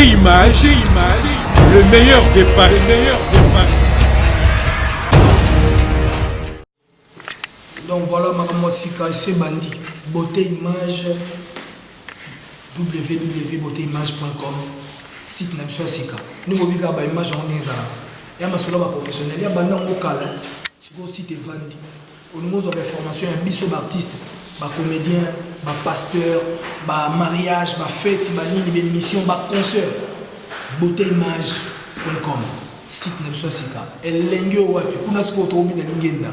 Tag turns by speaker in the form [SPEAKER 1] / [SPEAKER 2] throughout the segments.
[SPEAKER 1] Image, le meilleur des paris,
[SPEAKER 2] Donc voilà, Maman Sika, c'est Bandi. Beauté Image, www.beautéimage.com, site Namsua Sika. Nous avons vu que l'image en est là. Il y a un professionnel, il y a un local, sur le site Vandi. Au niveau de la formation, il y a un biseau d'artistes, des comédiens, des pasteurs, des mariages, des fêtes, des émissions, des concerts. Beautéimage.com, site Namsua Sika. Et l'engue au wapi, kuna siko otobi na lingenda.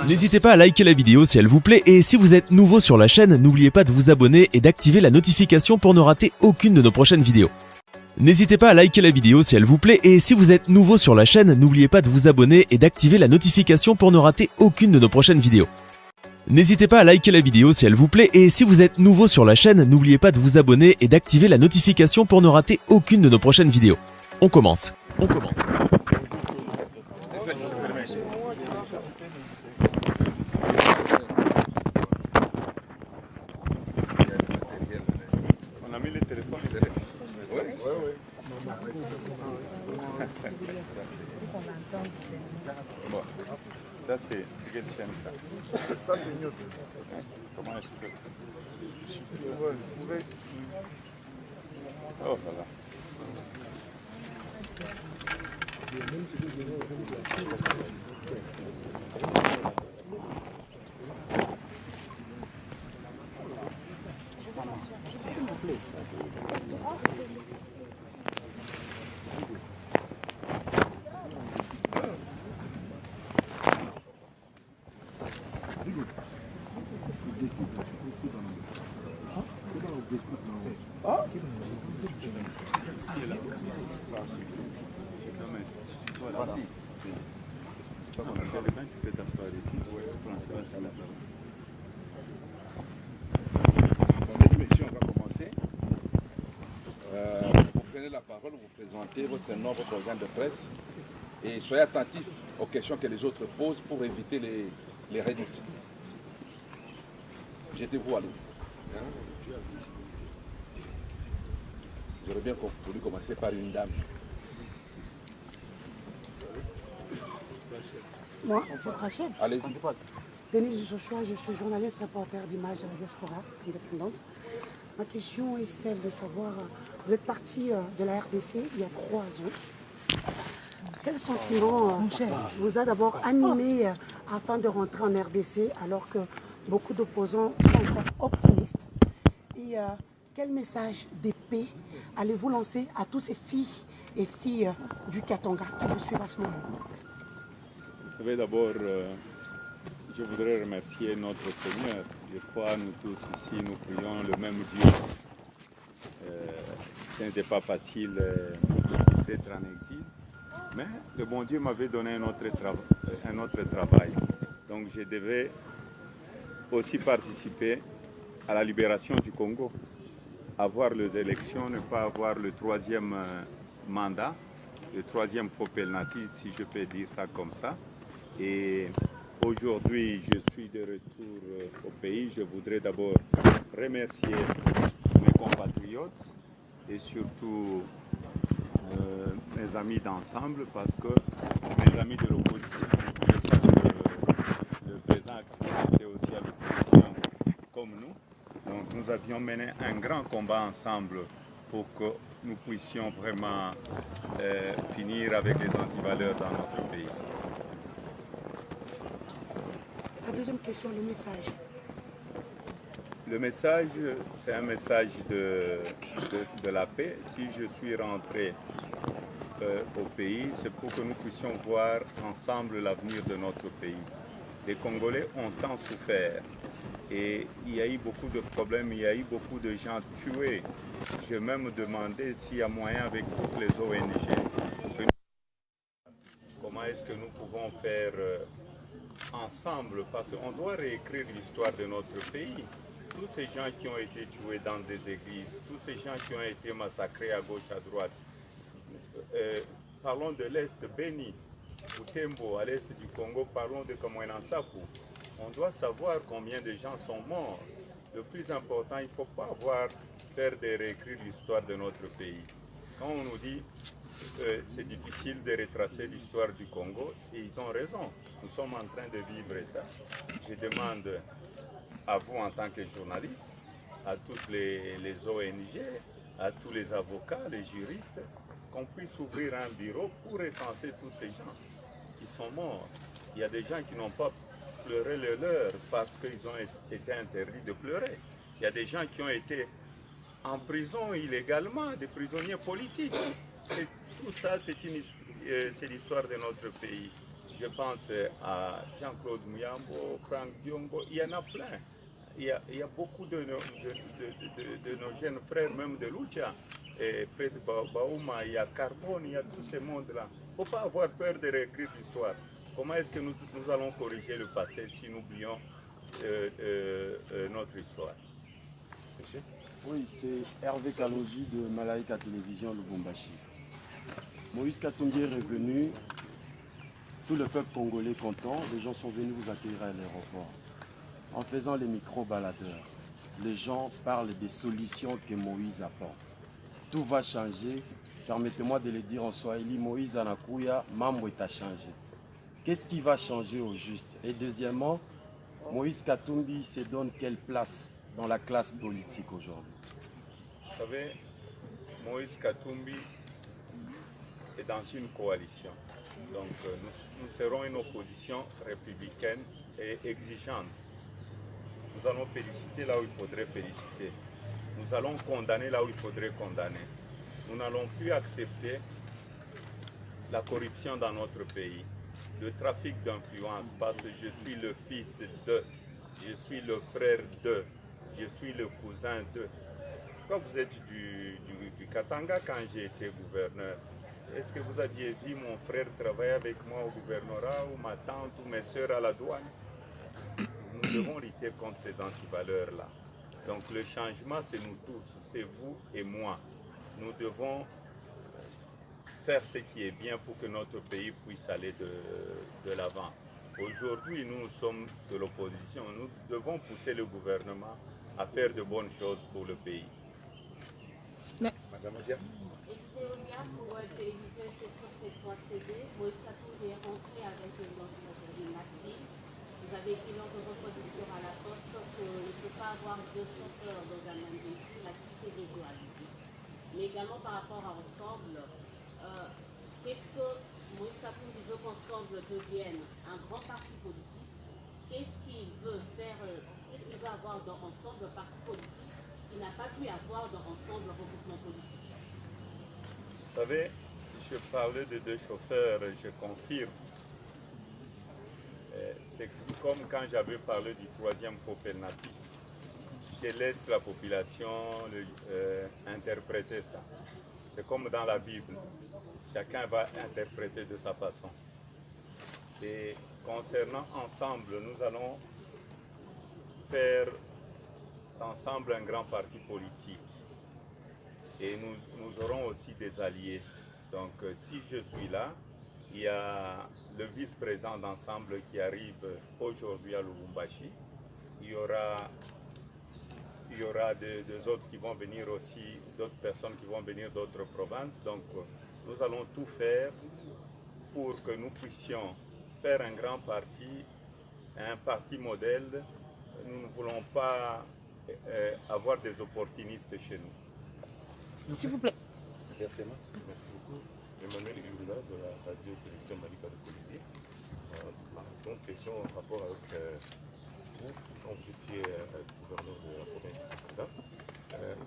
[SPEAKER 3] N'hésitez pas à liker la vidéo si elle vous plaît et si vous êtes nouveau sur la chaîne, n'oubliez pas de vous abonner et d'activer la notification pour ne rater aucune de nos prochaines vidéos. N'hésitez pas à liker la vidéo si elle vous plaît et si vous êtes nouveau sur la chaîne, n'oubliez pas de vous abonner et d'activer la notification pour ne rater aucune de nos prochaines vidéos. N'hésitez pas à liker la vidéo si elle vous plaît et si vous êtes nouveau sur la chaîne, n'oubliez pas de vous abonner et d'activer la notification pour ne rater aucune de nos prochaines vidéos. On commence.
[SPEAKER 1] On a mis les téléphones. Bon, ça c'est quelle chaîne ça? Ça c'est mieux. Comment est-ce que... Oh voilà.
[SPEAKER 4] La parole, vous présentez votre nom, votre organe de presse et soyez attentifs aux questions que les autres posent pour éviter les redoutes. Jetez-vous à l'eau. J'aurais bien voulu commencer par une dame.
[SPEAKER 5] Moi, c'est Rachel.
[SPEAKER 4] Allez-y.
[SPEAKER 5] Denise Joshua, je suis journaliste reporter d'Images de la diaspora indépendante. Ma question est celle de savoir, vous êtes parti de la RDC il y a 3 ans. Quel sentiment vous a d'abord animé afin de rentrer en RDC alors que beaucoup d'opposants sont encore optimistes? Et quel message de paix allez-vous lancer à tous ces filles et filles du Katanga qui vous suivent à ce moment?
[SPEAKER 1] Vous savez, d'abord, je voudrais remercier notre Seigneur. Je crois, nous tous ici, nous prions le même Dieu. Ce n'était pas facile d'être en exil, mais le bon Dieu m'avait donné un autre travail. Donc je devais aussi participer à la libération du Congo, avoir les élections, ne pas avoir le 3e mandat, le 3e propelnatif, si je peux dire ça comme ça. Et aujourd'hui, je suis de retour au pays. Je voudrais d'abord remercier mes compatriotes et surtout mes amis d'ensemble, parce que mes amis de l'opposition, le président était aussi à l'opposition comme nous. Donc nous avions mené un grand combat ensemble pour que nous puissions vraiment finir avec les antivaleurs dans notre pays.
[SPEAKER 5] La deuxième question, le message.
[SPEAKER 1] Le message, c'est un message de la paix. Si je suis rentré au pays, c'est pour que nous puissions voir ensemble l'avenir de notre pays. Les Congolais ont tant souffert et il y a eu beaucoup de problèmes, il y a eu beaucoup de gens tués. J'ai même demandé s'il y a moyen avec toutes les ONG, comment est-ce que nous pouvons faire ensemble, parce qu'on doit réécrire l'histoire de notre pays. Tous ces gens qui ont été tués dans des églises, tous ces gens qui ont été massacrés à gauche, à droite. Parlons de l'Est, Beni, Butembo, à l'Est du Congo, parlons de Kamwenansapu. On doit savoir combien de gens sont morts. Le plus important, il ne faut pas faire des réécrire l'histoire de notre pays. Quand on nous dit que c'est difficile de retracer l'histoire du Congo, et ils ont raison. Nous sommes en train de vivre ça. Je demande à vous en tant que journaliste, à toutes les ONG, à tous les avocats, les juristes, qu'on puisse ouvrir un bureau pour recenser tous ces gens qui sont morts. Il y a des gens qui n'ont pas pleuré le leur parce qu'ils ont été interdits de pleurer. Il y a des gens qui ont été en prison illégalement, des prisonniers politiques. Tout ça, c'est l'histoire de notre pays. Je pense à Jean-Claude Muyambo, Franck Diongo, il y en a plein. Il y a beaucoup de nos jeunes frères, même de Lucha, et Fred Baouma, il y a Carbone, il y a tous ces mondes-là. Il ne faut pas avoir peur de réécrire l'histoire. Comment est-ce que nous allons corriger le passé si nous oublions notre histoire?
[SPEAKER 6] Oui, c'est Hervé Kaloji de Malaika Télévision Lubumbashi. Moïse Katumbi est revenu, tout le peuple congolais content, les gens sont venus vous accueillir à l'aéroport. En faisant les micro-baladeurs, les gens parlent des solutions que Moïse apporte. Tout va changer, permettez-moi de le dire en swahili, Moïse anakuya, mambo est à changer. Qu'est-ce qui va changer au juste? Et deuxièmement, Moïse Katumbi se donne quelle place dans la classe politique aujourd'hui?
[SPEAKER 1] Vous savez, Moïse Katumbi est dans une coalition. Donc nous serons une opposition républicaine et exigeante. Nous allons féliciter là où il faudrait féliciter. Nous allons condamner là où il faudrait condamner. Nous n'allons plus accepter la corruption dans notre pays, le trafic d'influence, parce que je suis le fils de, je suis le frère de, je suis le cousin de. Pourquoi vous êtes du Katanga quand j'ai été gouverneur? Est-ce que vous aviez vu mon frère travailler avec moi au gouvernorat, ou ma tante, ou mes soeurs à la douane? Nous devons lutter contre ces antivaleurs-là. Donc le changement, c'est nous tous, c'est vous et moi. Nous devons faire ce qui est bien pour que notre pays puisse aller de l'avant. Aujourd'hui, nous sommes de l'opposition. Nous devons pousser le gouvernement à faire de bonnes choses pour le pays. Madame Adia.
[SPEAKER 7] Pour télévision C3CD, Moïse Katumbi est rentré avec notre Maxi. Vous avez dit lors de votre discours à la Poste qu'on ne peut pas avoir deux chauffeurs dans un même véhicule, la dualité. Mais également par rapport à Ensemble, qu'est-ce que Moïse Katumbi veut qu'Ensemble devienne un grand parti politique? Qu'est-ce qu'il veut faire, qu'est-ce qu'il veut avoir dans Ensemble, un parti politique qu'il n'a pas pu avoir dans Ensemble, un regroupement politique?
[SPEAKER 1] Vous savez, si je parlais de deux chauffeurs, je confirme. C'est comme quand j'avais parlé du troisième Popelnati. Je laisse la population interpréter ça. C'est comme dans la Bible. Chacun va interpréter de sa façon. Et concernant Ensemble, nous allons faire ensemble un grand parti politique. Et nous aurons aussi des alliés. Donc si je suis là, il y a le vice-président d'Ensemble qui arrive aujourd'hui à Lubumbashi. Il y aura des autres qui vont venir aussi, d'autres personnes qui vont venir d'autres provinces. Donc nous allons tout faire pour que nous puissions faire un grand parti, un parti modèle. Nous ne voulons pas avoir des opportunistes chez nous.
[SPEAKER 7] S'il vous plaît.
[SPEAKER 8] Merci beaucoup. Emmanuel Urula de la radio-télévision Malaika de Colisée. C'est une question en rapport avec quand vous étiez gouverneur de la province du Canada.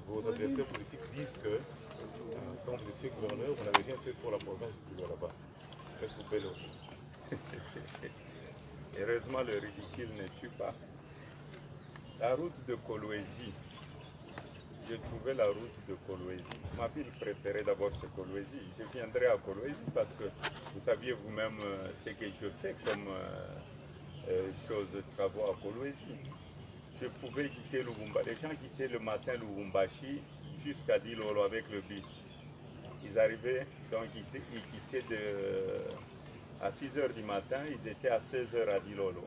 [SPEAKER 8] Vos adversaires politiques disent que quand vous étiez gouverneur, vous n'avez rien fait pour la province du Lualaba. Est-ce que vous pouvez le dire?
[SPEAKER 1] Heureusement, le ridicule ne tue pas. La route de Kolwezi, j'ai trouvé la route de Kolwezi. Ma ville préférée d'abord c'est Kolwezi. Je viendrai à Kolwezi parce que vous saviez vous-même ce que je fais comme chose de travaux à Kolwezi. Je pouvais quitter Lubumbashi. Les gens quittaient le matin Lubumbashi jusqu'à Dilolo avec le bus. Ils arrivaient, donc ils quittaient à 6 h du matin, ils étaient à 16 h à Dilolo.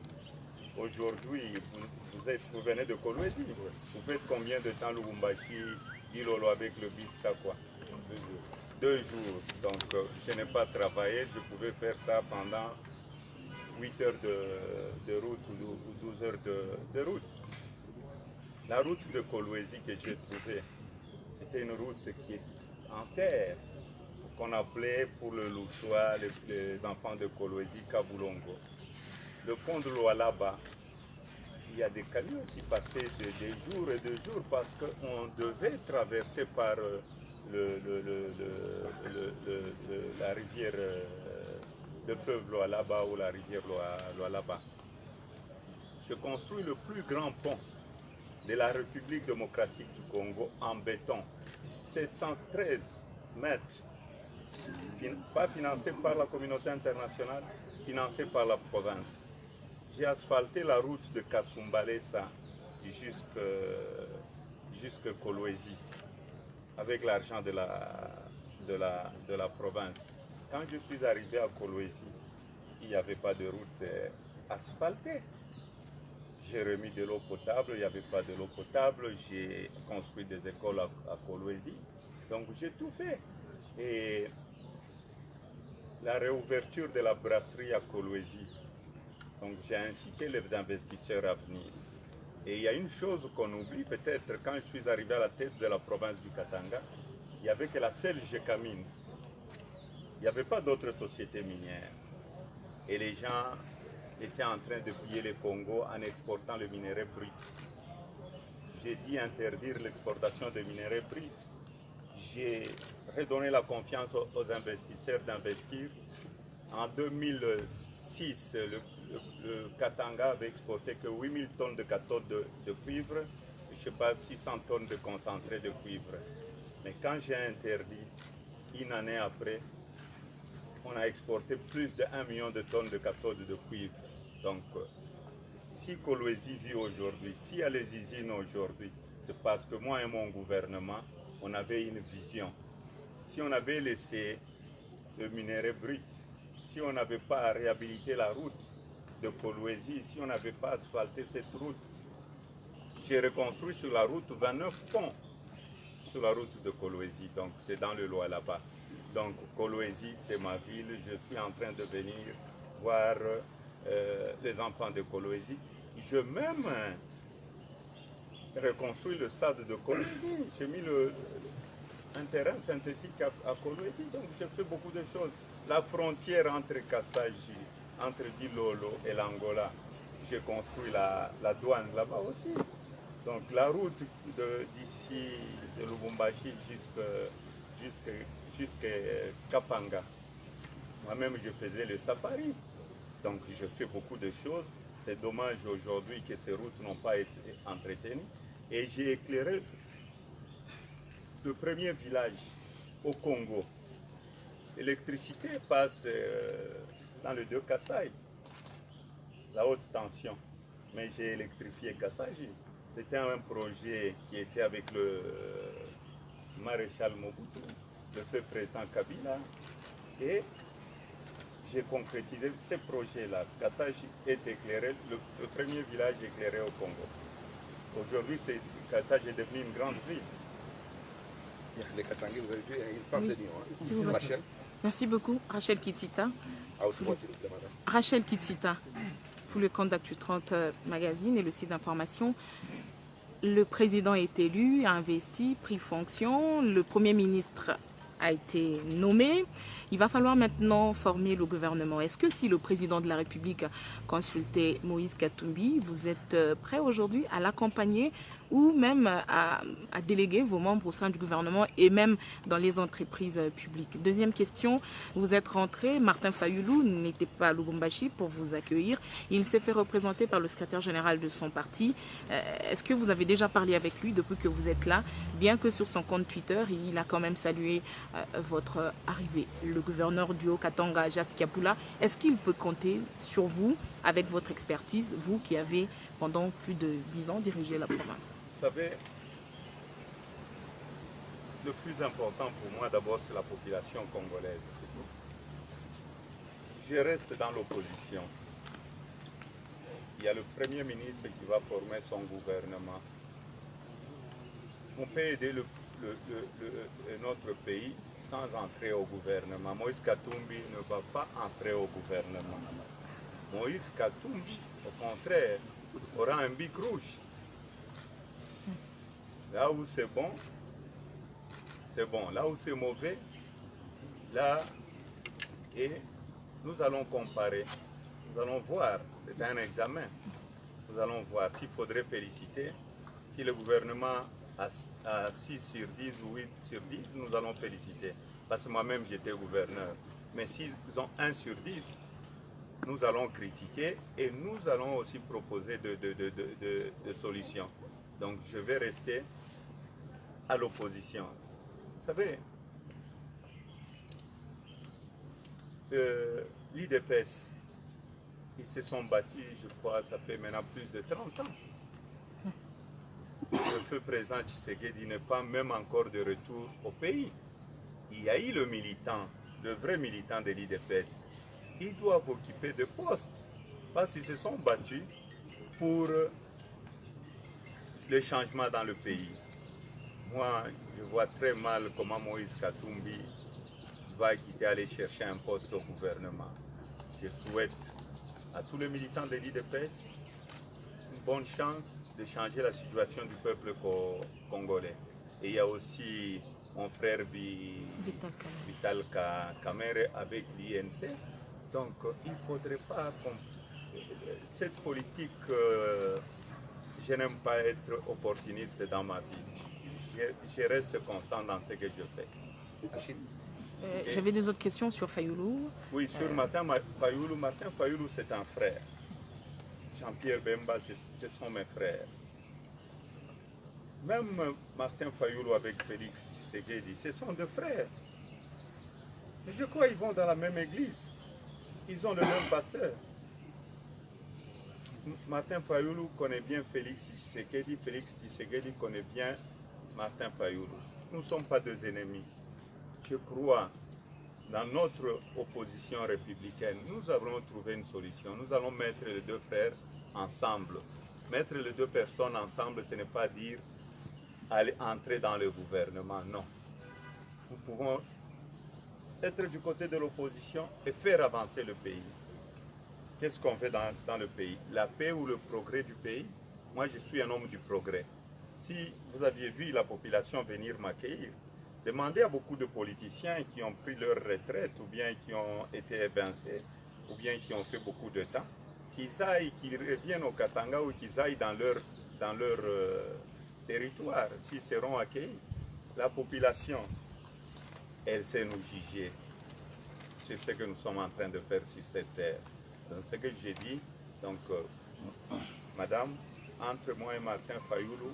[SPEAKER 1] Aujourd'hui, vous venez de Kolwezi. Vous faites combien de temps Lubumbashi, Ilolo avec le Biska quoi? 2 jours. Donc je n'ai pas travaillé, je pouvais faire ça pendant 8 heures de route ou 12 heures de route. La route de Kolwezi que j'ai trouvée, c'était une route qui est en terre, qu'on appelait pour le Louchois, les enfants de Kolwezi, Kaboulongo. Le pont de Lualaba, il y a des camions qui passaient des jours et des jours parce qu'on devait traverser par la rivière, le fleuve Lualaba ou la rivière Lualaba. Je construis le plus grand pont de la République démocratique du Congo en béton, 713 mètres, pas financé par la communauté internationale, financé par la province. J'ai asphalté la route de Kasumbalesa jusqu'à Kolwezi avec l'argent de la province. Quand je suis arrivé à Kolwezi, il n'y avait pas de route asphaltée. J'ai remis de l'eau potable, il n'y avait pas de l'eau potable. J'ai construit des écoles à Kolwezi. Donc j'ai tout fait. Et la réouverture de la brasserie à Kolwezi. Donc j'ai incité les investisseurs à venir. Et il y a une chose qu'on oublie peut-être, quand je suis arrivé à la tête de la province du Katanga, il n'y avait que la seule Gécamine. Il n'y avait pas d'autres sociétés minières. Et les gens étaient en train de piller le Congo en exportant le minerai brut. J'ai dit interdire l'exportation de minerai brut. J'ai redonné la confiance aux investisseurs d'investir. En 2006, le Katanga avait exporté que 8000 tonnes de cathodes de cuivre, je ne sais pas, 600 tonnes de concentré de cuivre. Mais quand j'ai interdit, une année après, on a exporté plus de 1 million de tonnes de cathodes de cuivre. Donc, si Kolwezi vit aujourd'hui, s'il y a les usines aujourd'hui, c'est parce que moi et mon gouvernement, on avait une vision. Si on avait laissé le minerai brut, si on n'avait pas réhabilité la route de Kolwezi, si on n'avait pas asphalté cette route, j'ai reconstruit sur la route 29 ponts sur la route de Kolwezi, donc c'est dans le Lualaba. Donc Kolwezi, c'est ma ville, je suis en train de venir voir les enfants de Kolwezi. Je même reconstruit le stade de Kolwezi, j'ai mis un terrain synthétique à Kolwezi, donc j'ai fait beaucoup de choses. La frontière entre Kassaji, entre Dilolo et l'Angola, j'ai construit la douane là-bas aussi. Donc la route d'ici, de Lubumbashi jusqu'à Kapanga, moi-même je faisais le safari. Donc je fais beaucoup de choses. C'est dommage aujourd'hui que ces routes n'ont pas été entretenues. Et j'ai éclairé le premier village au Congo. L'électricité passe dans le 2 Kassai, la haute tension. Mais j'ai électrifié Kassaji. C'était un projet qui était avec le maréchal Mobutu, le feu président Kabila. Et j'ai concrétisé ce projet-là. Kassaji est éclairé, le premier village éclairé au Congo. Aujourd'hui, Kassaji est devenu une grande ville.
[SPEAKER 4] Les Katangais, vous avez vu, ils parlent de Lyon. Hein. Rachel.
[SPEAKER 9] Merci beaucoup, Rachel Kitsita. Rachel Kitsita, pour le compte d'Actu 30 Magazine et le site d'information. Le président est élu, a investi, pris fonction. Le Premier ministre a été nommé. Il va falloir maintenant former le gouvernement. Est-ce que si le président de la République consultait Moïse Katumbi, vous êtes prêt aujourd'hui à l'accompagner ou même à déléguer vos membres au sein du gouvernement et même dans les entreprises publiques? Deuxième question, vous êtes rentré, Martin Fayoulou n'était pas à Lubumbashi pour vous accueillir. Il s'est fait représenter par le secrétaire général de son parti. Est-ce que vous avez déjà parlé avec lui depuis que vous êtes là? Bien que sur son compte Twitter, il a quand même salué votre arrivée. Le gouverneur du Haut-Katanga, Jacques Kapula, est-ce qu'il peut compter sur vous avec votre expertise, vous qui avez pendant plus de 10 ans dirigé la province?
[SPEAKER 1] Vous savez, le plus important pour moi d'abord c'est la population congolaise. Je reste dans l'opposition. il y a le Premier ministre qui va former son gouvernement. On peut aider notre pays sans entrer au gouvernement. Moïse Katumbi ne va pas entrer au gouvernement. Moïse Katumbi, au contraire, aura un bic rouge. Là où c'est bon, c'est bon. Là où c'est mauvais, là, et nous allons comparer. Nous allons voir, c'est un examen. Nous allons voir s'il faudrait féliciter. Si le gouvernement a 6 sur 10 ou 8 sur 10, nous allons féliciter. Parce que moi-même, j'étais gouverneur. Mais s'ils ont 1 sur 10, nous allons critiquer et nous allons aussi proposer de solutions. Donc, je vais rester à l'opposition. Vous savez, l'IDPS, ils se sont battus, je crois, ça fait maintenant plus de 30 ans. Le feu président Tshisekedi n'est pas même encore de retour au pays. Il y a eu le vrai militant de l'IDPS. Ils doivent occuper des postes parce qu'ils se sont battus pour le changement dans le pays. Moi, je vois très mal comment Moïse Katumbi va quitter, aller chercher un poste au gouvernement. Je souhaite à tous les militants de l'IDPS une bonne chance de changer la situation du peuple congolais. Et il y a aussi mon frère Vital Kamerhe avec l'INC. Donc il ne faudrait pas... Cette politique, je n'aime pas être opportuniste dans ma vie. Je reste constant dans ce que je fais.
[SPEAKER 9] J'avais des autres questions sur Fayoulou.
[SPEAKER 1] Oui, sur Martin Fayoulou, c'est un frère. Jean-Pierre Bemba, ce sont mes frères. Même Martin Fayoulou avec Félix Tshisekedi, ce sont deux frères. Je crois qu'ils vont dans la même église. Ils ont le même pasteur. Martin Fayoulou connaît bien Félix Tshisekedi. Félix Tshisekedi connaît bien Martin Fayoulou. Nous ne sommes pas deux ennemis. Je crois, dans notre opposition républicaine, nous allons trouver une solution. Nous allons mettre les deux frères ensemble. Mettre les deux personnes ensemble, ce n'est pas dire aller entrer dans le gouvernement, non. Nous pouvons être du côté de l'opposition et faire avancer le pays. Qu'est-ce qu'on fait dans le pays? La paix ou le progrès du pays? Moi, je suis un homme du progrès. Si vous aviez vu la population venir m'accueillir, demandez à beaucoup de politiciens qui ont pris leur retraite ou bien qui ont été évincés ou bien qui ont fait beaucoup de temps, qu'ils reviennent au Katanga ou qu'ils aillent dans leur territoire, s'ils seront accueillis. La population, elle sait nous juger. C'est ce que nous sommes en train de faire sur cette terre. Donc ce que j'ai dit, donc madame, entre moi et Martin Fayoulou,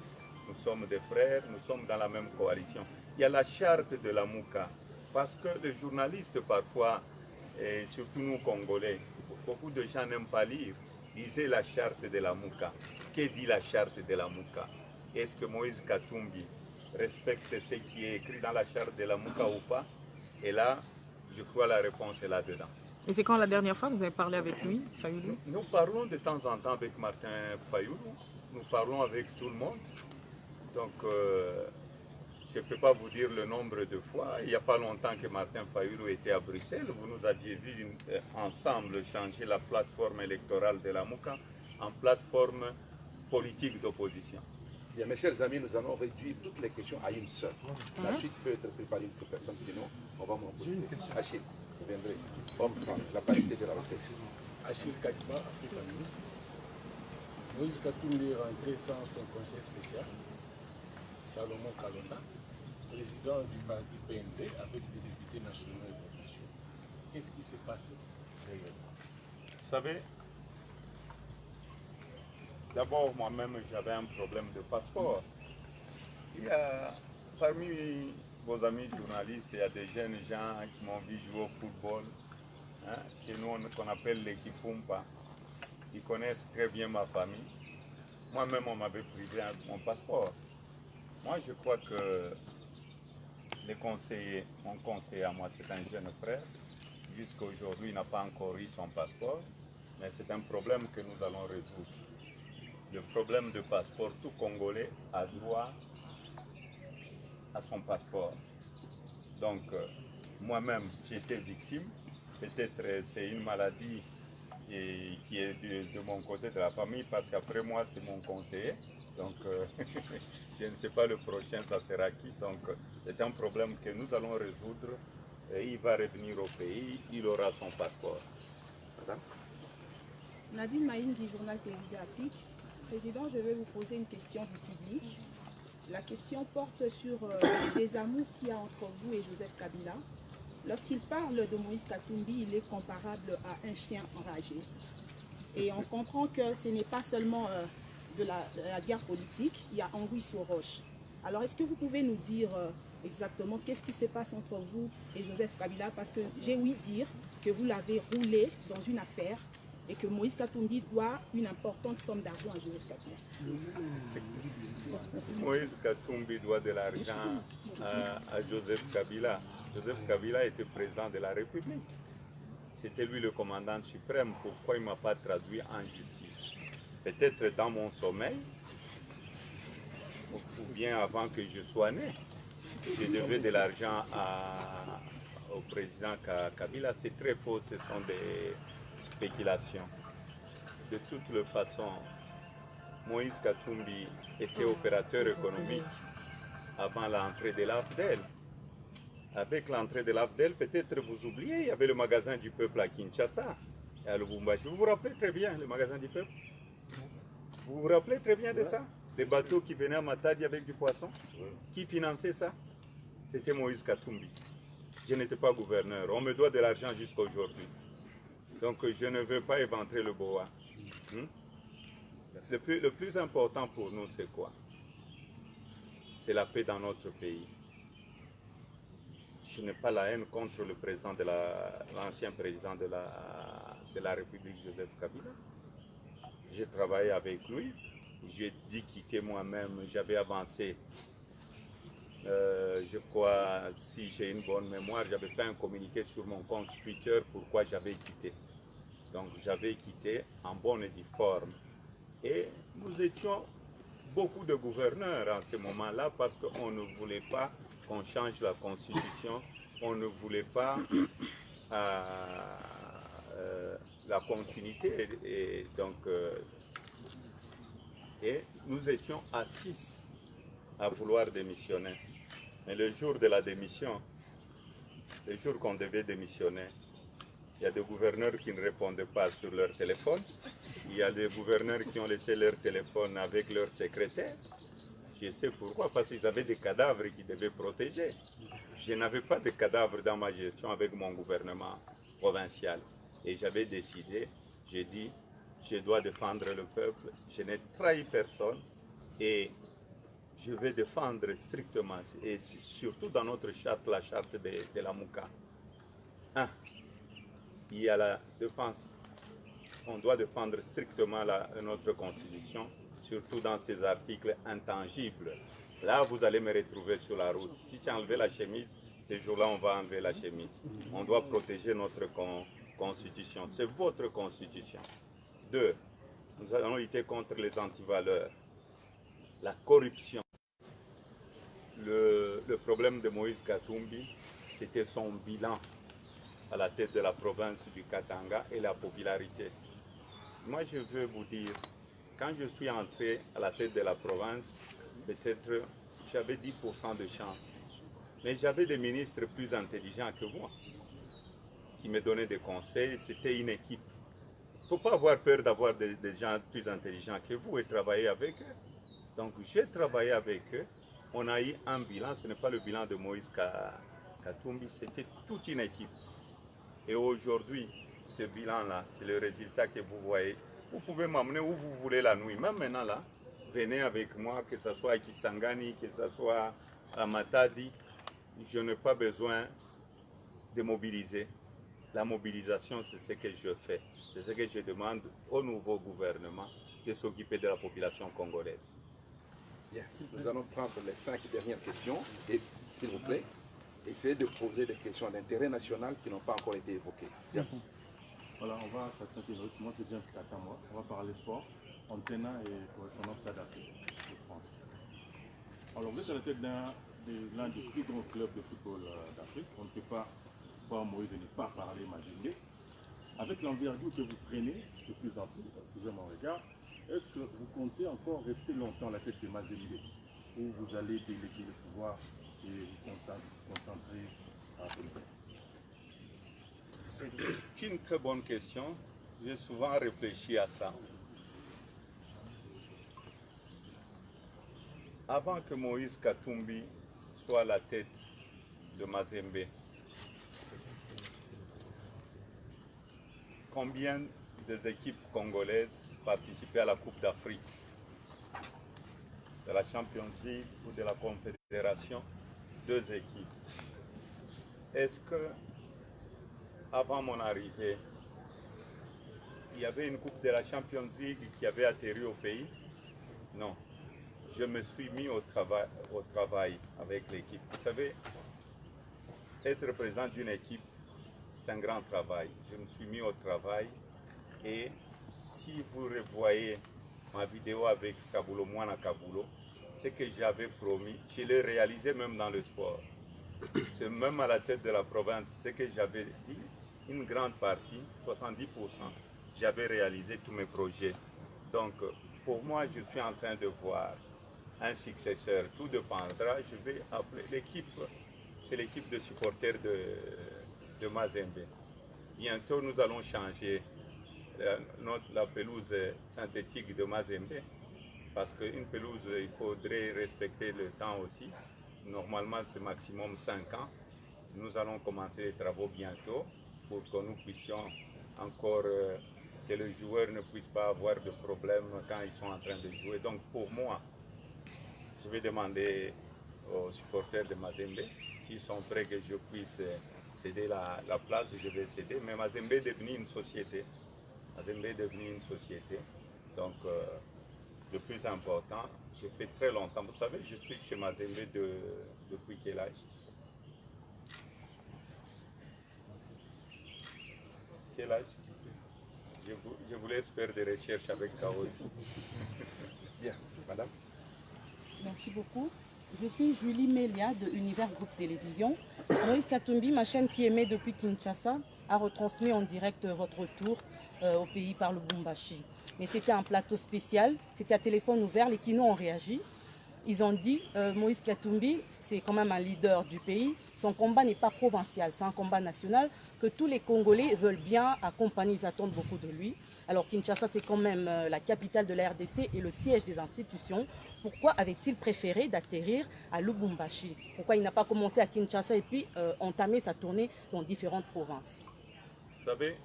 [SPEAKER 1] nous sommes des frères, nous sommes dans la même coalition. Il y a la charte de la Mouka, parce que les journalistes parfois, et surtout nous Congolais, beaucoup de gens n'aiment pas lire, lisez la charte de la Mouka. Que dit la charte de la Mouka? Est-ce que Moïse Katumbi respecte ce qui est écrit dans la charte de la Mouka ou pas? Et là, je crois la réponse est là-dedans.
[SPEAKER 9] Et c'est quand la dernière fois que vous avez parlé avec lui, Fayoulou?
[SPEAKER 1] Nous parlons de temps en temps avec Martin Fayoulou, nous parlons avec tout le monde. Donc, je ne peux pas vous dire le nombre de fois. Il n'y a pas longtemps que Martin Fayoulou était à Bruxelles. Vous nous aviez vu ensemble changer la plateforme électorale de la Mouka en plateforme politique d'opposition.
[SPEAKER 4] Bien, mes chers amis, nous allons réduire toutes les questions à une seule. La suite peut être préparée une autre personne, sinon on va m'en poser. Achille, vous viendrez. Homme trans, la parité de la retraite.
[SPEAKER 10] Achille Kadiba, Africa News. Moïse Katumbi est rentré sans son conseil spécial. Salomon Kalonda, président du parti PND avec des députés nationaux et provinciaux. Qu'est-ce qui se passe réellement?
[SPEAKER 1] Vous savez, d'abord, moi-même, j'avais un problème de passeport. Il y a, parmi vos amis journalistes, il y a des jeunes gens qui m'ont vu jouer au football, hein, chez nous, qu'on appelle les Kifumpa. Ils connaissent très bien ma famille. Moi-même, on m'avait privé mon passeport. Moi, je crois que les conseillers, mon conseiller à moi, c'est un jeune frère. Jusqu'à aujourd'hui, il n'a pas encore eu son passeport. Mais c'est un problème que nous allons résoudre. Le problème de passeport, tout Congolais a droit à son passeport. Donc, moi-même, j'ai été victime. Peut-être c'est une maladie qui est de mon côté de la famille, parce qu'après moi, c'est mon conseiller. Donc, je ne sais pas le prochain, ça sera qui. Donc, c'est un problème que nous allons résoudre. Et il va revenir au pays, il aura son passeport. Madame?
[SPEAKER 11] Nadine Maïngi, journal télévisé Afrique. Président, je vais vous poser une question du public. La question porte sur le désamour qu'il y a entre vous et Joseph Kabila. Lorsqu'il parle de Moïse Katumbi, il est comparable à un chien enragé. Et on comprend que ce n'est pas seulement de la guerre politique, il y a anguille sur roche. Alors est-ce que vous pouvez nous dire exactement qu'est-ce qui se passe entre vous et Joseph Kabila? Parce que j'ai ouï dire que vous l'avez roulé dans une affaire et que Moïse Katumbi doit une importante somme d'argent à Joseph Kabila.
[SPEAKER 1] Moïse Katumbi doit de l'argent à Joseph Kabila. Joseph Kabila était président de la République. C'était lui le commandant suprême. Pourquoi il ne m'a pas traduit en justice? Peut-être dans mon sommeil, ou bien avant que je sois né. Je devais de l'argent au président Kabila. C'est très faux, ce sont des spéculations. De toutes les façons, Moïse Katumbi était opérateur économique avant l'entrée de l'AFDEL. Avec l'entrée de l'AFDEL, peut-être vous oubliez, il y avait le magasin du peuple à Kinshasa et à Lubumbashi. Vous vous rappelez très bien, le magasin du peuple? Vous vous rappelez très bien de ça? Les bateaux qui venaient à Matadi avec du poisson? Qui finançait ça? C'était Moïse Katumbi. Je n'étais pas gouverneur. On me doit de l'argent jusqu'à aujourd'hui. Donc je ne veux pas éventrer le boa. Le plus important pour nous, c'est quoi? C'est la paix dans notre pays. Je n'ai pas la haine contre le président l'ancien président de la République, Joseph Kabila. J'ai travaillé avec lui. J'ai dit quitter moi-même. J'avais avancé. Je crois, si j'ai une bonne mémoire, j'avais fait un communiqué sur mon compte Twitter pourquoi j'avais quitté. Donc j'avais quitté en bonne et due forme. Et nous étions beaucoup de gouverneurs en ce moment-là parce qu'on ne voulait pas qu'on change la constitution, on ne voulait pas la continuité. Et donc, et nous étions à 6 à vouloir démissionner. Mais le jour de la démission, le jour qu'on devait démissionner, il y a des gouverneurs qui ne répondaient pas sur leur téléphone. Il y a des gouverneurs qui ont laissé leur téléphone avec leur secrétaire. Je sais pourquoi, parce qu'ils avaient des cadavres qu'ils devaient protéger. Je n'avais pas de cadavres dans ma gestion avec mon gouvernement provincial. Et j'avais décidé, j'ai dit, je dois défendre le peuple, je n'ai trahi personne et je vais défendre strictement, et surtout dans notre charte, la charte de la Mouka. Il y a la défense. On doit défendre strictement notre constitution, surtout dans ces articles intangibles. Là, vous allez me retrouver sur la route. Si tu as enlevé la chemise, ces jours-là, on va enlever la chemise. On doit protéger notre constitution. C'est votre constitution. 2. Nous allons lutter contre les antivaleurs, la corruption. Le problème de Moïse Katumbi, c'était son bilan à la tête de la province du Katanga et la popularité. Moi, je veux vous dire, quand je suis entré à la tête de la province, peut-être j'avais 10% de chance. Mais j'avais des ministres plus intelligents que moi, qui me donnaient des conseils. C'était une équipe. Il ne faut pas avoir peur d'avoir des gens plus intelligents que vous et travailler avec eux. Donc j'ai travaillé avec eux. On a eu un bilan, ce n'est pas le bilan de Moïse Katumbi, c'était toute une équipe. Et aujourd'hui, ce bilan-là, c'est le résultat que vous voyez. Vous pouvez m'amener où vous voulez la nuit. Même maintenant, là, venez avec moi, que ce soit à Kisangani, que ce soit à Matadi. Je n'ai pas besoin de mobiliser. La mobilisation, c'est ce que je fais. C'est ce que je demande au nouveau gouvernement de s'occuper de la population congolaise.
[SPEAKER 4] Bien, nous allons prendre les 5 dernières questions et, s'il vous plaît, essayez de poser des questions d'intérêt national qui n'ont pas encore été évoquées. James.
[SPEAKER 8] Voilà, on va passer un peu. Moi, c'est James Katama. On va parler sport, Antena et correspondant Stade Afrique de France. Alors, vous êtes à la tête d'un des plus grands clubs de football d'Afrique. On ne peut pas voir Moïse et ne pas parler Mazembe. Avec l'envergure que vous prenez de plus en plus, si je m'en regarde, est-ce que vous comptez encore rester longtemps à la tête de Mazembe ou vous allez déléguer le pouvoir et vous concentrer à Afrique?
[SPEAKER 1] C'est une très bonne question. J'ai souvent réfléchi à ça. Avant que Moïse Katumbi soit à la tête de Mazembe, combien des équipes congolaises participaient à la Coupe d'Afrique, de la Champions League ou de la Confédération? 2 équipes. Est-ce que, avant mon arrivée, il y avait une Coupe de la Champions League qui avait atterri au pays? Non. Je me suis mis au travail avec l'équipe. Vous savez, être président d'une équipe, c'est un grand travail. Je me suis mis au travail et si vous revoyez ma vidéo avec Kabulo, Mwana Kabulo, ce que j'avais promis, je l'ai réalisé même dans le sport. C'est même à la tête de la province, ce que j'avais dit, une grande partie, 70%, j'avais réalisé tous mes projets. Donc, pour moi, je suis en train de voir un successeur. Tout dépendra. Je vais appeler l'équipe, c'est l'équipe de supporters de Mazembe. Bientôt, nous allons changer la pelouse synthétique de Mazembe, parce qu'une pelouse, il faudrait respecter le temps aussi. Normalement, c'est maximum 5 ans. Nous allons commencer les travaux bientôt pour que nous puissions encore, que les joueurs ne puissent pas avoir de problèmes quand ils sont en train de jouer. Donc pour moi, je vais demander aux supporters de Mazembe s'ils sont prêts que je puisse céder la place, je vais céder. Mais Mazembe est devenu une société. Mazembe est devenu une société. Donc, le plus important, j'ai fait très longtemps. Vous savez, je suis chez Mazembe depuis quel âge? Quel âge? Je vous laisse faire des recherches avec Kaos.
[SPEAKER 4] Bien, madame.
[SPEAKER 11] Merci beaucoup. Je suis Julie Melia de Univers Groupe Télévision. Moïse Katumbi, ma chaîne qui émet depuis Kinshasa, a retransmis en direct votre retour au pays par le Lubumbashi. Mais c'était un plateau spécial, c'était à téléphone ouvert, les Kino ont réagi. Ils ont dit, Moïse Katumbi, c'est quand même un leader du pays, son combat n'est pas provincial, c'est un combat national que tous les Congolais veulent bien accompagner, ils attendent beaucoup de lui. Alors Kinshasa, c'est quand même la capitale de la RDC et le siège des institutions. Pourquoi avait-il préféré d'atterrir à Lubumbashi? Pourquoi il n'a pas commencé à Kinshasa et puis entamé sa tournée dans différentes provinces?
[SPEAKER 1] Vous savez,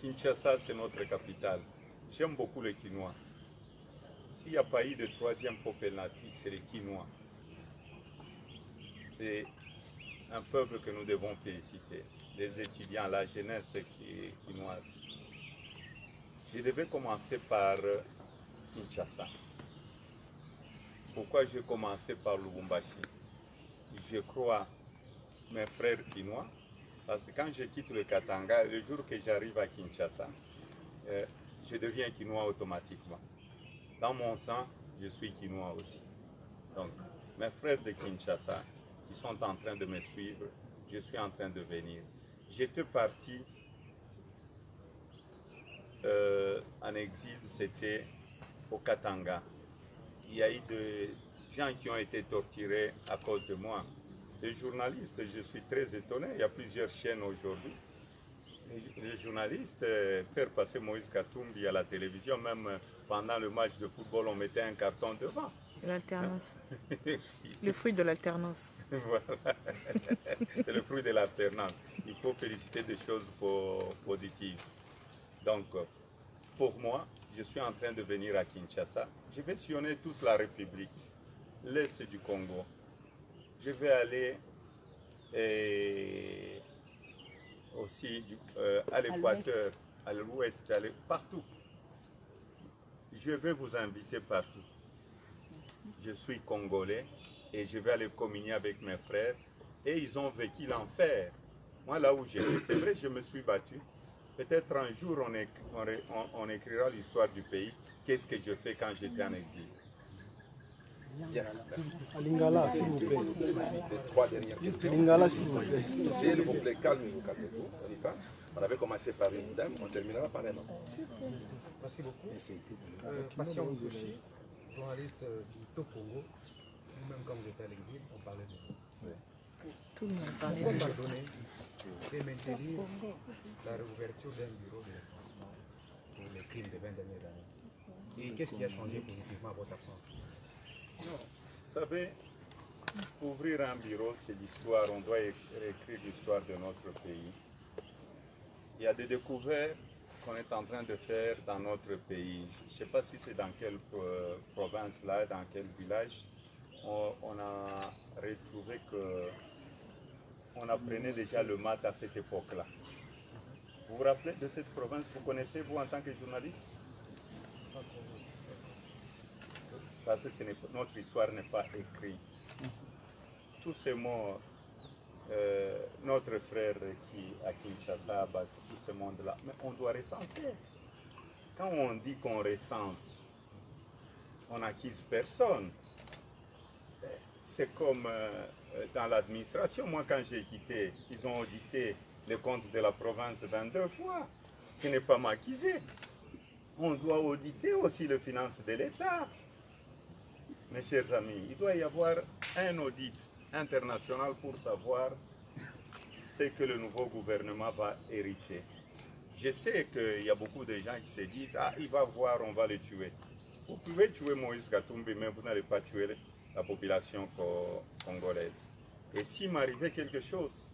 [SPEAKER 1] Kinshasa, c'est notre capitale. J'aime beaucoup les Kinois. S'il n'y a pas eu de 3e penalty, c'est les Kinois. C'est un peuple que nous devons féliciter. Les étudiants, la jeunesse quinoise. Je devais commencer par Kinshasa. Pourquoi j'ai commencé par Lubumbashi? Je crois mes frères quinois, parce que quand je quitte le Katanga, le jour que j'arrive à Kinshasa, je deviens quinois automatiquement. Dans mon sang, je suis quinois aussi. Donc, mes frères de Kinshasa qui sont en train de me suivre, je suis en train de venir. J'étais parti en exil, c'était au Katanga. Il y a eu des gens qui ont été torturés à cause de moi. Les journalistes, je suis très étonné, il y a plusieurs chaînes aujourd'hui. Les journalistes, faire passer Moïse Katumbi à la télévision, même pendant le match de football, on mettait un carton devant.
[SPEAKER 9] C'est l'alternance. Le fruit de l'alternance.
[SPEAKER 1] Voilà. C'est le fruit de l'alternance. Il faut féliciter des choses positives. Donc, pour moi, je suis en train de venir à Kinshasa. Je vais sillonner toute la République, l'Est du Congo. Je vais aller aussi à l'Équateur, à l'Ouest, partout. Je vais vous inviter partout. Je suis congolais et je vais aller communier avec mes frères. Et ils ont vécu l'enfer Moi, là où j'étais, c'est vrai, je me suis battu. Peut-être un jour, on écrira l'histoire du pays. Qu'est-ce que je fais quand j'étais en exil?
[SPEAKER 12] Lingala, s'il vous plaît.
[SPEAKER 4] Les trois dernières questions.
[SPEAKER 12] Lingala, s'il vous plaît.
[SPEAKER 4] S'il vous plaît, calmez-vous. On avait commencé par une dame, on terminera par un homme.
[SPEAKER 13] Merci beaucoup. Patient Moussouchi, journaliste du Congo. Nous-mêmes, quand vous étiez à l'exil, on parlait de vous.
[SPEAKER 9] Tout le monde parlait
[SPEAKER 13] On
[SPEAKER 9] de
[SPEAKER 13] pardonné et maintenir la réouverture d'un bureau de référencement pour les crimes des 20 dernières années. Et qu'est-ce qui a changé positivement à votre absence?
[SPEAKER 1] Vous savez, ouvrir un bureau, c'est l'histoire. On doit écrire l'histoire de notre pays. Il y a des découvertes qu'on est en train de faire dans notre pays. Je ne sais pas si c'est dans quelle province là, dans quel village. On a retrouvé qu'on apprenait déjà le maths à cette époque-là. Vous vous rappelez de cette province? Vous connaissez, vous, en tant que journaliste? Parce que notre histoire n'est pas écrite. Tous ces mots, notre frère qui à Kinshasa a battu tout ce monde-là, mais on doit recenser. Quand on dit qu'on recense, on n'acquise personne. C'est comme dans l'administration. Moi, quand j'ai quitté, ils ont audité les comptes de la province 22 fois. Ce n'est pas maquisé. On doit auditer aussi les finances de l'État. Mes chers amis, il doit y avoir un audit international pour savoir ce que le nouveau gouvernement va hériter. Je sais qu'il y a beaucoup de gens qui se disent « Ah, il va voir, on va le tuer ». Vous pouvez tuer Moïse Katumbi, mais vous n'allez pas tuer la population congolaise. Et s'il m'arrivait quelque chose,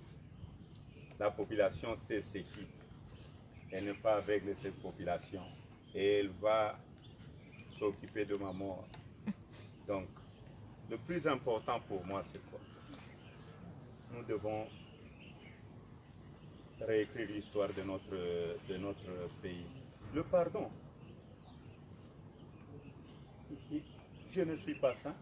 [SPEAKER 1] la population sait ce qui. Elle n'est pas aveugle, cette population. Et elle va s'occuper de ma mort. Donc, le plus important pour moi, c'est quoi? Nous devons réécrire l'histoire de notre pays. Le pardon. Je ne suis pas saint.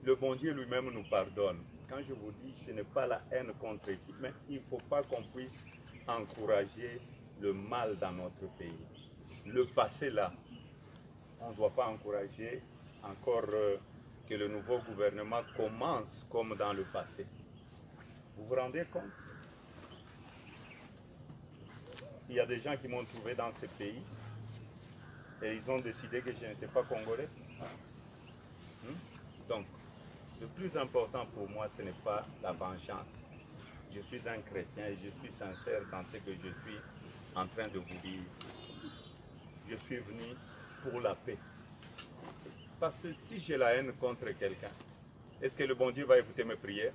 [SPEAKER 1] Le bon Dieu lui-même nous pardonne. Quand je vous dis, je n'ai pas la haine contre qui, mais il ne faut pas qu'on puisse encourager le mal dans notre pays. Le passé là, on ne doit pas encourager encore que le nouveau gouvernement commence comme dans le passé. Vous vous rendez compte? Il y a des gens qui m'ont trouvé dans ce pays et ils ont décidé que je n'étais pas congolais. Donc, le plus important pour moi, ce n'est pas la vengeance. Je suis un chrétien et je suis sincère dans ce que je suis en train de vous dire. Je suis venu pour la paix. Parce que si j'ai la haine contre quelqu'un, est-ce que le bon Dieu va écouter mes prières?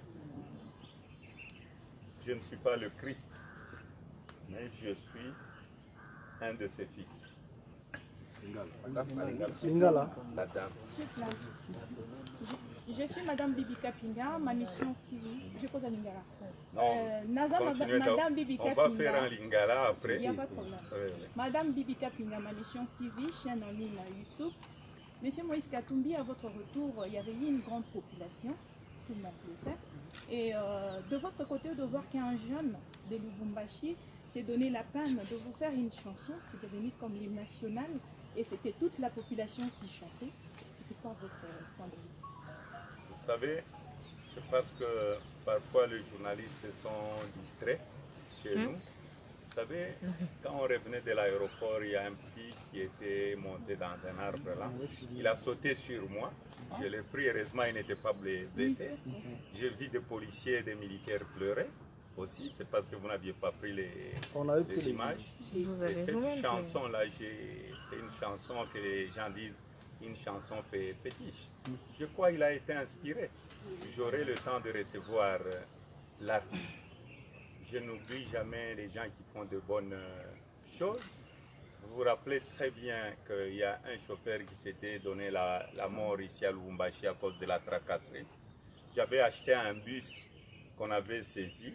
[SPEAKER 1] Je ne suis pas le Christ, mais je suis un de ses fils.
[SPEAKER 12] Lingala.
[SPEAKER 11] Je suis Madame Bibi Kapinga, ma mission TV. Je pose à Lingala.
[SPEAKER 1] Madame
[SPEAKER 11] Bibi
[SPEAKER 1] on va faire un Lingala après.
[SPEAKER 11] Il n'y a pas de problème. Madame Bibi Kapinga, ma mission TV, chaîne en ligne à YouTube. Monsieur Moïse Katumbi, à votre retour, il y avait eu une grande population, tout le monde le sait. Et de votre côté, de voir qu'un jeune de Lubumbashi s'est donné la peine de vous faire une chanson qui est devenue comme l'hymne national, et c'était toute la population qui chantait. C'était quoi votre point de vue?
[SPEAKER 1] Vous savez, c'est parce que parfois les journalistes sont distraits chez nous. Vous savez, quand on revenait de l'aéroport, il y a un petit qui était monté dans un arbre là. Il a sauté sur moi. Je l'ai pris, heureusement il n'était pas blessé. J'ai vu des policiers et des militaires pleurer aussi. C'est parce que vous n'aviez pas pris les images. Et cette chanson-là, c'est une chanson que les gens disent une chanson fétiche. Je crois qu'il a été inspiré. J'aurai le temps de recevoir l'artiste. Je n'oublie jamais les gens qui font de bonnes choses. Vous vous rappelez très bien qu'il y a un chauffeur qui s'était donné la mort ici à Lubumbashi à cause de la tracasserie. J'avais acheté un bus qu'on avait saisi,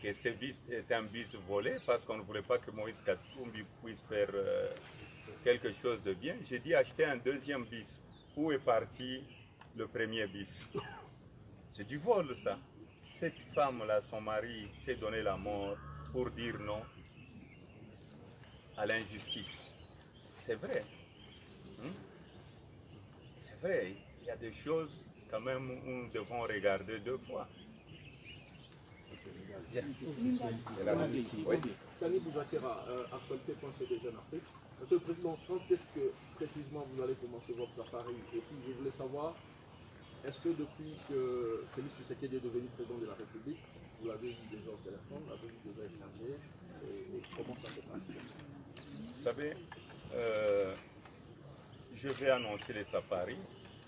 [SPEAKER 1] que ce bus était un bus volé parce qu'on ne voulait pas que Moïse Katumbi puisse faire quelque chose de bien. J'ai dit acheter un deuxième bus. Où est parti le premier bus? C'est du vol, ça. cette femme-là, son mari, s'est donné la mort pour dire non à l'injustice. C'est vrai. C'est vrai, il y a des choses quand même où nous devons regarder deux fois.
[SPEAKER 14] Stanley Boujakera, actualité.cd des Jeunes Afrique. Monsieur le Président, quand est-ce que précisément vous allez commencer votre safari? Et puis je voulais savoir, est-ce que depuis que Félix Tshisekedi est devenu président de la République, vous l'avez eu déjà au téléphone, vous l'avez eu déjà échangé, et comment ça se passe?
[SPEAKER 1] Vous savez, je vais annoncer les safaris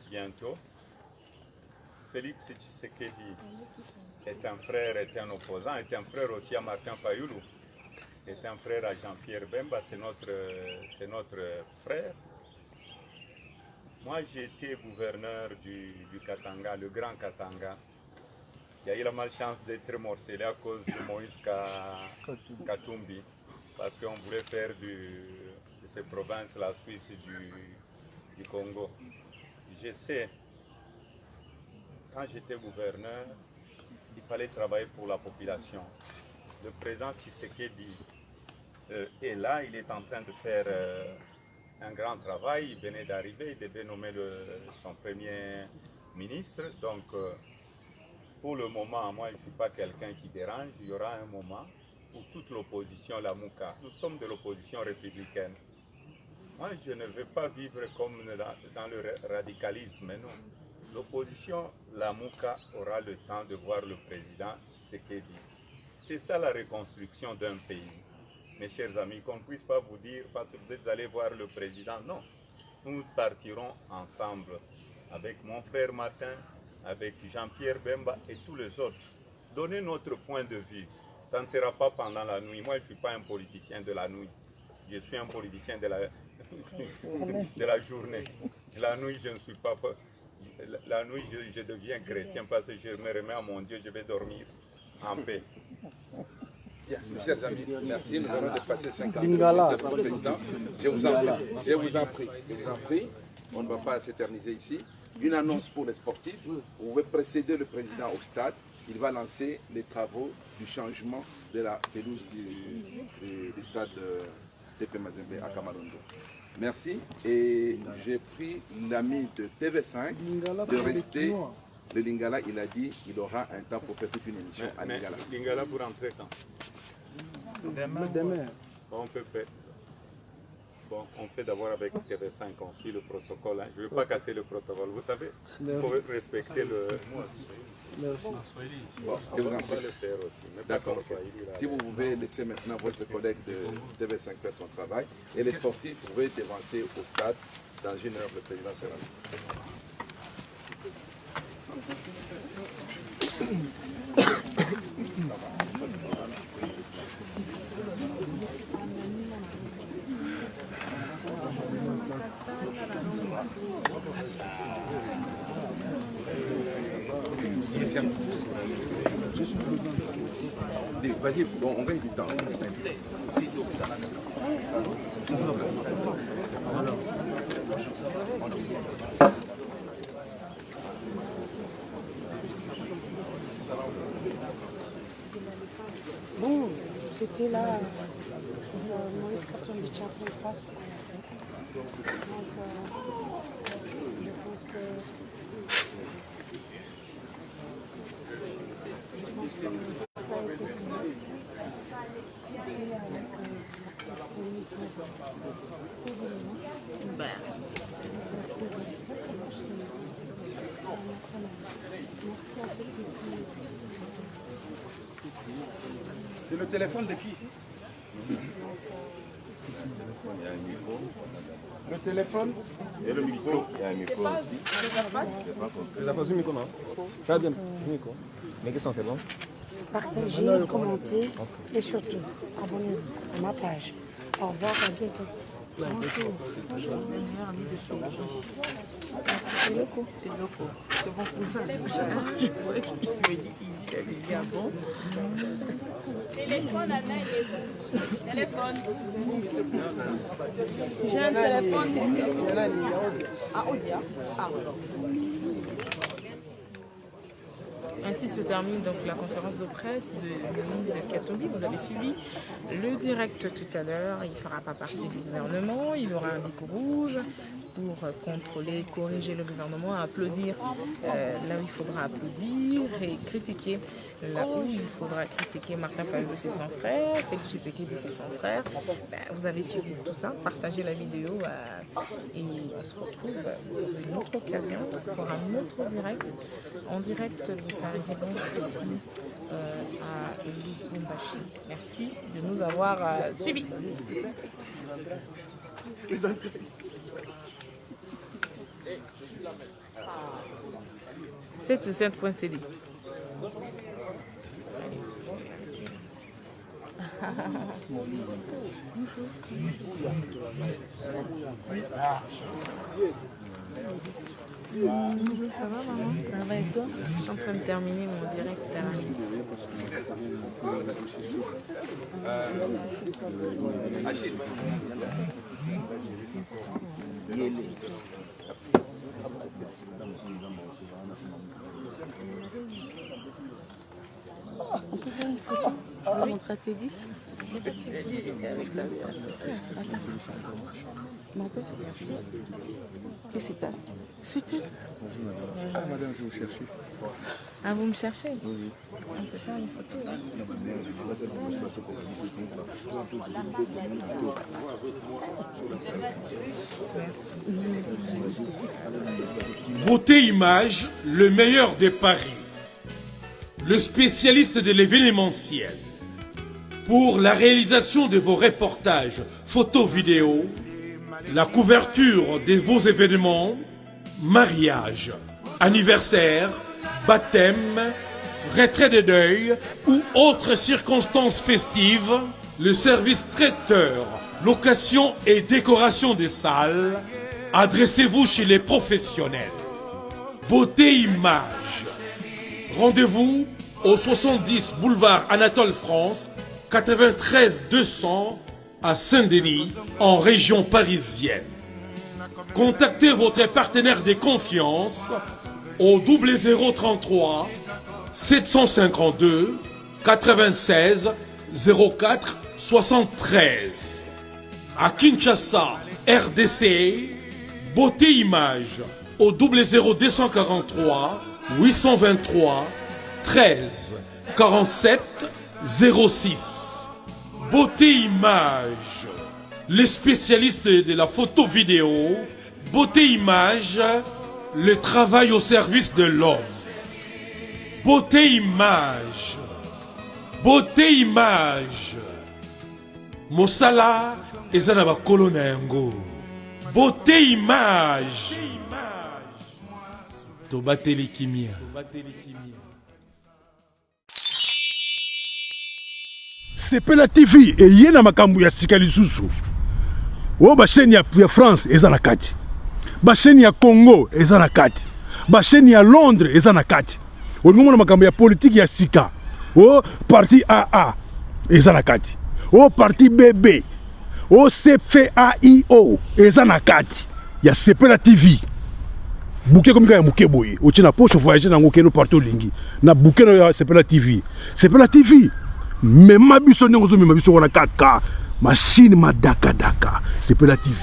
[SPEAKER 1] bientôt. Félix Tshisekedi est un frère, est un opposant, est un frère aussi à Martin Fayulu, est un frère à Jean-Pierre Bemba, c'est notre frère. Moi, j'ai été gouverneur du Katanga, le Grand Katanga. Il y a eu la malchance d'être morcelé à cause de Moïse Katumbi, parce qu'on voulait faire de ces provinces la Suisse du Congo. Je sais, quand j'étais gouverneur, il fallait travailler pour la population. Le président Tshisekedi est là, il est en train de faire un grand travail, il venait d'arriver, il devait nommer son premier ministre. Donc, pour le moment, moi je ne suis pas quelqu'un qui dérange, il y aura un moment où toute l'opposition, la Mouka, nous sommes de l'opposition républicaine. Moi, je ne veux pas vivre comme dans le radicalisme, non. L'opposition, la Mouka, aura le temps de voir le président Tshisekedi. C'est ça la reconstruction d'un pays. Mes chers amis, qu'on ne puisse pas vous dire, parce que vous êtes allés voir le président, non. Nous partirons ensemble avec mon frère Martin, avec Jean-Pierre Bemba et tous les autres. Donnez notre point de vue. Ça ne sera pas pendant la nuit. Moi, je ne suis pas un politicien de la nuit. Je suis un politicien de la journée. La nuit, je ne suis pas... La nuit, je deviens chrétien parce que je me remets à mon Dieu, je vais dormir en paix.
[SPEAKER 4] Bien, mes chers amis, merci. Nous allons dépasser 50 minutes pour le président. Je vous en prie, on ne va pas s'éterniser ici. Une annonce pour les sportifs. Vous pouvez précéder le président au stade. Il va lancer les travaux du changement de la pelouse du stade TP Mazembe à Kamalondo. Merci. Et j'ai pris l'ami de TV5 de rester. Le Lingala, il a dit qu'il aura un temps pour faire toute une émission à Lingala.
[SPEAKER 1] Lingala, vous rentrez quand?
[SPEAKER 12] Demain.
[SPEAKER 1] On peut faire. Bon, on fait d'abord avec TV5, on suit le protocole. Hein. Je ne veux pas casser le protocole, vous savez. Il faut respecter le...
[SPEAKER 12] Merci.
[SPEAKER 4] Bon, je vous en prie. D'accord. Si vous pouvez laisser maintenant votre collègue de TV5 faire son travail, et les sportifs, vous pouvez dévancer au stade. Dans une heure, le président sera là. Vas-y, bon, on gagne du temps.
[SPEAKER 5] Bon, c'était là, Maurice Katumbi qui a pris place. Donc, je pense que...
[SPEAKER 13] C'est le téléphone de qui?
[SPEAKER 8] Il y a un micro.
[SPEAKER 13] Le téléphone
[SPEAKER 8] et le micro. Il y a un micro aussi.
[SPEAKER 12] Il a pas du micro, non? Très bien, micro.
[SPEAKER 13] Mais qu'est-ce que c'est bon?
[SPEAKER 5] Partagez, commentez et surtout abonnez-vous à ma page. Au revoir, à bientôt. Bonjour. C'est loco.
[SPEAKER 9] C'est mon cousin. Il me dit qu'il y a bon.
[SPEAKER 7] Téléphone, Anna, il est bon. Téléphone. J'ai un téléphone.
[SPEAKER 11] Ah, Odia. Ah,
[SPEAKER 9] Ainsi se termine donc la conférence de presse de Moïse Katumbi. Vous avez suivi le direct tout à l'heure. Il ne fera pas partie du gouvernement. Il aura un bic rouge pour contrôler, corriger le gouvernement, applaudir là où il faudra applaudir et critiquer là où il faudra critiquer. Martin Fayulu, c'est son frère. Félix Tshisekedi, c'est son frère. Vous avez suivi tout ça. Partagez la vidéo et on se retrouve pour une autre occasion pour un autre direct, en direct de sa résidence ici à Lubumbashi. Merci de nous avoir suivis. C'est tout 7.cd. Ça va maman? Ça va et toi? Je suis en train de terminer mon direct.
[SPEAKER 11] On peut faire une photo? Je vais montrer à Teddy. Merci. Et c'est elle? C'est elle?
[SPEAKER 14] Ah madame, je vous cherche.
[SPEAKER 9] Ah, vous me cherchez?
[SPEAKER 14] Oui.
[SPEAKER 9] On peut faire une photo là?
[SPEAKER 15] Beauté Image, le meilleur de Paris. Le spécialiste de l'événementiel. Pour la réalisation de vos reportages, photos, vidéos, la couverture de vos événements, mariage, anniversaire, baptême, retrait de deuil ou autres circonstances festives, le service traiteur, location et décoration des salles, adressez-vous chez les professionnels. Beauté Image. Rendez-vous au 70 boulevard Anatole France, 93 200 à Saint-Denis, en région parisienne. Contactez votre partenaire de confiance au 0033 752 96 04 73. À Kinshasa, RDC, Beauté Image au 00243 823 13 47 06. Beauté Image, les spécialistes de la photo vidéo. Beauté Image, le travail au service de l'homme. Beauté Image, Beauté Image, Mosala ezana ba kolona yango. Beauté Image, tobateli kimia.
[SPEAKER 12] Sepela TV et yena makambu ya sika lisusu. O ba chaîne ya France eza na kati. Ba chaîne ya Congo eza na kati. Ba chaîne ya Londres eza na kati. O ngomona makambu ya politique ya sika. O parti AA eza na kati. O parti BB. O CFAIO eza na kati. Ya Sepela TV. Bouquet comme ya muke boye. O tina poche voyager na ngokeno partout lingi. Na bouquet na Sepela TV. Sepela TV. Mais ma biso n'engozo mais ma biso wana 4K machine ma daka Sepela TV.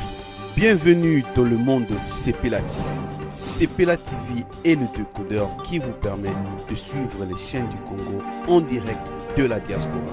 [SPEAKER 16] Bienvenue dans le monde de Sepela TV. Sepela TV est le décodeur qui vous permet de suivre les chaînes du Congo en direct de la diaspora.